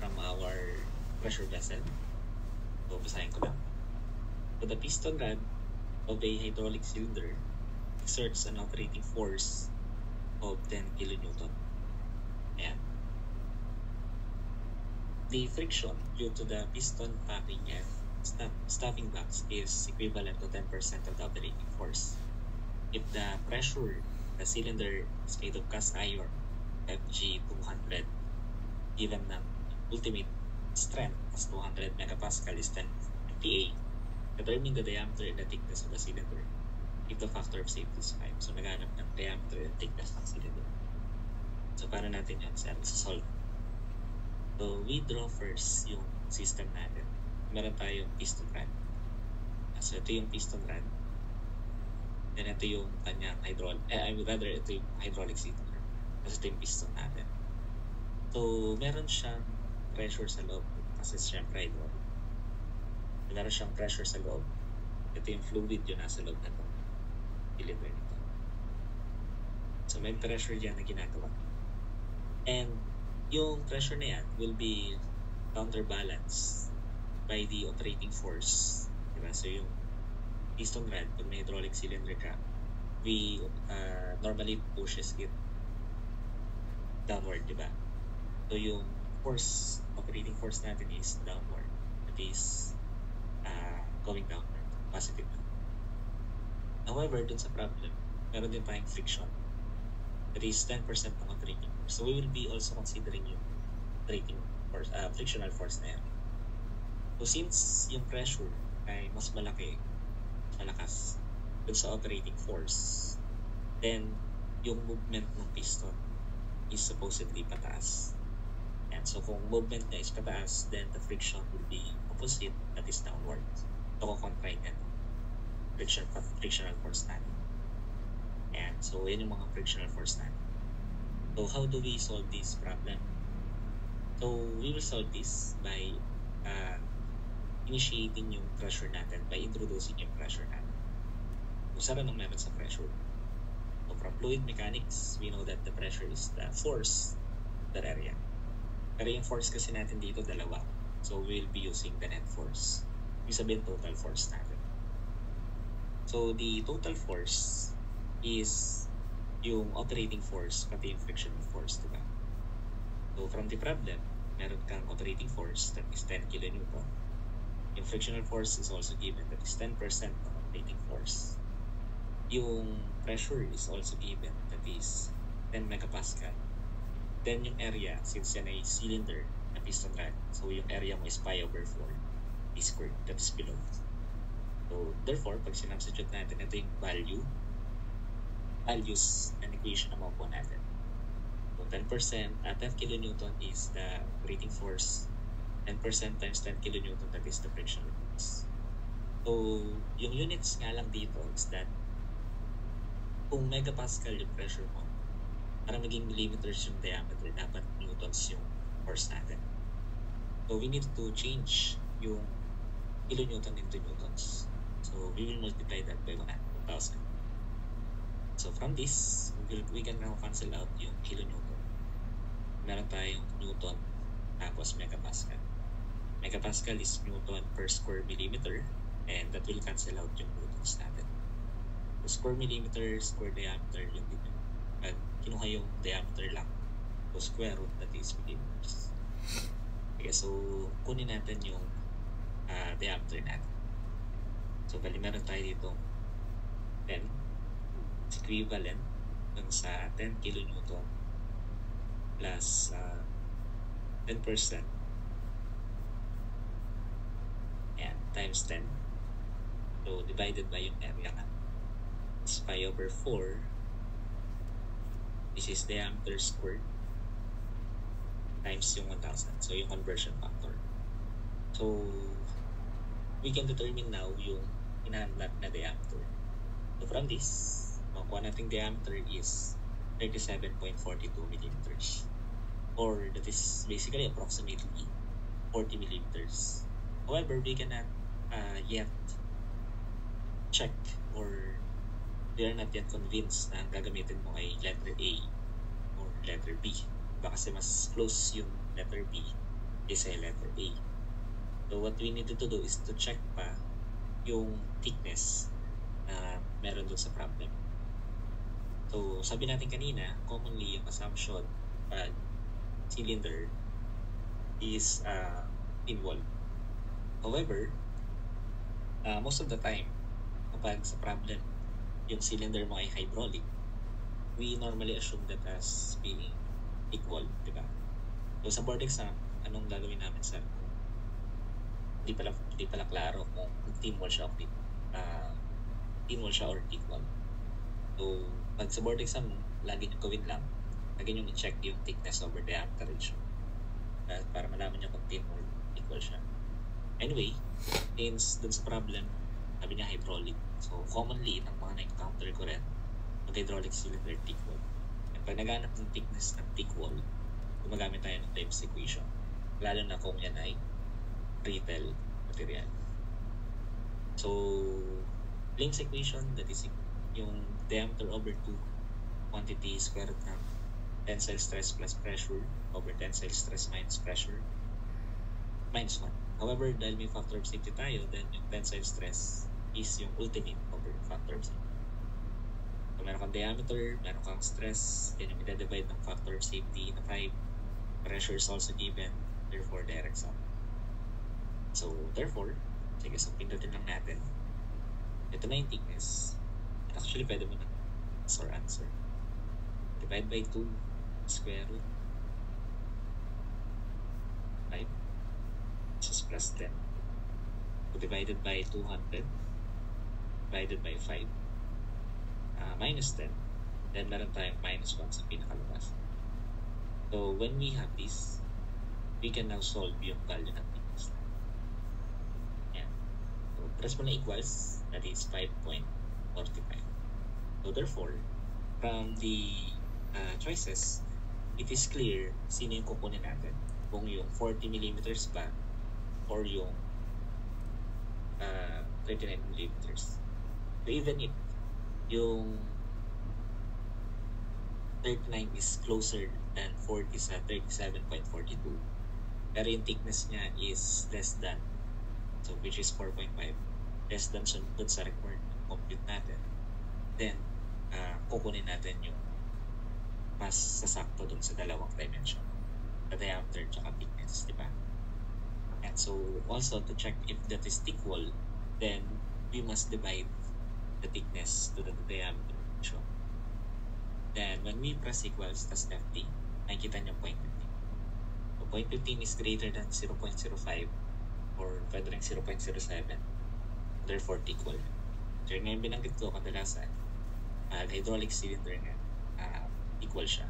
from our pressure vessel. So, basahin ko lang. So, the piston rod of a hydraulic cylinder exerts an operating force of 10 kilonewton. Ayan. The friction due to the piston packing and stuffing box is equivalent to 10% of the operating force. If the pressure the cylinder is made of cast iron FG200, given ng ultimate strength as 200 megapascal is 10 MPa, determine the diameter and the thickness of the cylinder if the factor of safety is 5. So, naghanap ng diameter and thickness ng cylinder. So, para natin yun sa solve. So, we draw first yung system natin. Meron tayong piston rod. So, ito yung piston rod. Then, ito yung kanyang ito yung hydraulic cylinder. Kasi ito yung piston natin. So, meron siyang pressure sa loob. Kasi siyempre hydraulic. Meron siyang pressure sa loob. Ito yung fluid yung nasa loob na ito. Cylinder nito. So, may pressure dyan na ginagawa. And, yung pressure na yan will be counterbalanced by the operating force. Diba? So, yung piston rod, pag may hydraulic cylinder ka, we normally pushes it downward, diba? So, yung force, operating force natin is downward. It is going downward, positive. However, dun sa problem, meron din tayong friction. That is 10% ng operating force. So, we will be also considering yung operating force, frictional force na yan. So, since yung pressure ay mas malakas dun sa operating force, then yung movement ng piston is supposedly pataas. And so, kung movement niya is pataas, then the friction will be opposite, that is downward. So, contract yan. Frictional force natin. And so, yun yung mga frictional force natin. So, how do we solve this problem? So, we will solve this by initiating yung pressure natin, by introducing yung pressure natin. So, saan nang meron sa pressure? So, from fluid mechanics, we know that the pressure is the force of that area. Pero yung force kasi natin dito, dalawa. So, we'll be using the net force. Ibig sabihin, total force natin. So, the total force is yung operating force pati yung frictional force, diba? So, from the problem, meron kang operating force that is 10 kilonewton. Yung frictional force is also given, that is 10% of operating force. Yung pressure is also given, that is 10 megapascal. Then yung area, since yan ay cylinder na piston rod, so yung area mo is pi over 4 d squared, that is below. So, therefore, pag sinubstitute natin, ito yung values and equation na makuha natin. So, 10% at 10 kilonewton is the operating force. 10% times 10 kilonewton, that is the frictional force. So, yung units nga lang dito is that kung megapascal yung pressure mo, para maging millimeters yung diameter, dapat newtons yung force natin. So, we need to change yung kilonewton into newtons. So, we will multiply that by 1,000. So, from this, we can now cancel out yung kilonewton. Meron tayong newton, tapos megapascal. Megapascal is newton per square millimeter, and that will cancel out yung newtons natin. So, square millimeter, square diameter, yung dito. At kinuha yung diameter lang. So, square root, that is millimeters. Okay, so, kunin natin yung diameter natin. So, bali meron tayo dito 10. It's equivalent dun sa 10 kilonewton plus 10%. Ayan, times 10. So, divided by yung area nga. It's pi over 4. This is diameter squared times yung 1,000. So, yung conversion factor. So, we can determine now yung hinahanap na diameter. So, from this, makuha nating diameter is 37.42 millimeters. Or, that is basically approximately 40 millimeters. However, we cannot yet check or we are not yet convinced na gagamitin mo ay letter A or letter B. Baka kasi mas close yung letter B is a letter A. So what we needed to do is to check pa yung thickness na meron dun sa problem. So sabi natin kanina, commonly yung assumption pag cylinder is thin wall. However, most of the time, kapag sa problem, yung cylinder mo ay hydraulic, we normally assume that as being equal, di ba? So sa board exam, anong gagawin namin sa di pala klaro kung thin wall siya o thin wall siya or thick wall. So pag sa board exam, lagi nyo gawin lang, lagi nyo i-check yung thickness over diameter ratio para malaman nyo kung thin wall equal siya. Anyway, since dun sa problem, sabi niya hydraulic. So commonly, ng mga na-encounter ko rin, hydraulic cylinder thick wall. And pag naghanap ng thickness ng thick wall, gumagamit tayo ng Lewis equation. Lalo na kung yan ay brittle material. So, Lewis equation, that is yung diameter over 2 quantity square root ng tensile stress plus pressure over tensile stress minus pressure minus 1. However, dahil may factor of safety tayo, then yung tensile stress is yung ultimate over factor of safety. So, meron kang diameter, meron kang stress, then yung i-divide ng factor of safety na 5. Pressure is also given, therefore direct sum. So, therefore, sige, so pindutin lang natin. Ito na yung thickness. Actually, pwede mo na answer. Divide by 2 square root 5. This is plus 10. So, divided by 200 divided by 5 minus 10. Then, meron tayong minus 1 sa pinakalabas. So, when we have this, we can now solve yung value ng thickness. Yan. So, press mo na equals, that is 5.45. So, therefore, from the choices, it is clear sino yung kukunin natin. Kung yung 40 millimeters ba or yung 39 millimeters. So, even if yung 39 is closer than 40 sa 37.42, pero yung thickness niya is less than, so which is 4.5, less than dun sa required compute natin, then kukunin natin yung mas sasakto dun sa dalawang dimension, the diameter tsaka thickness, di ba? And so also to check if that is thick wall, then we must divide the thickness to the diameter ratio. Then when we press equals tas FT, nakikita niyo 0.15. So 0.15 is greater than 0.05 or pwede rin 0.07, therefore thick wall. So yun nga yung binanggit ko kadalasan, hydraulic cylinder nga equal siya.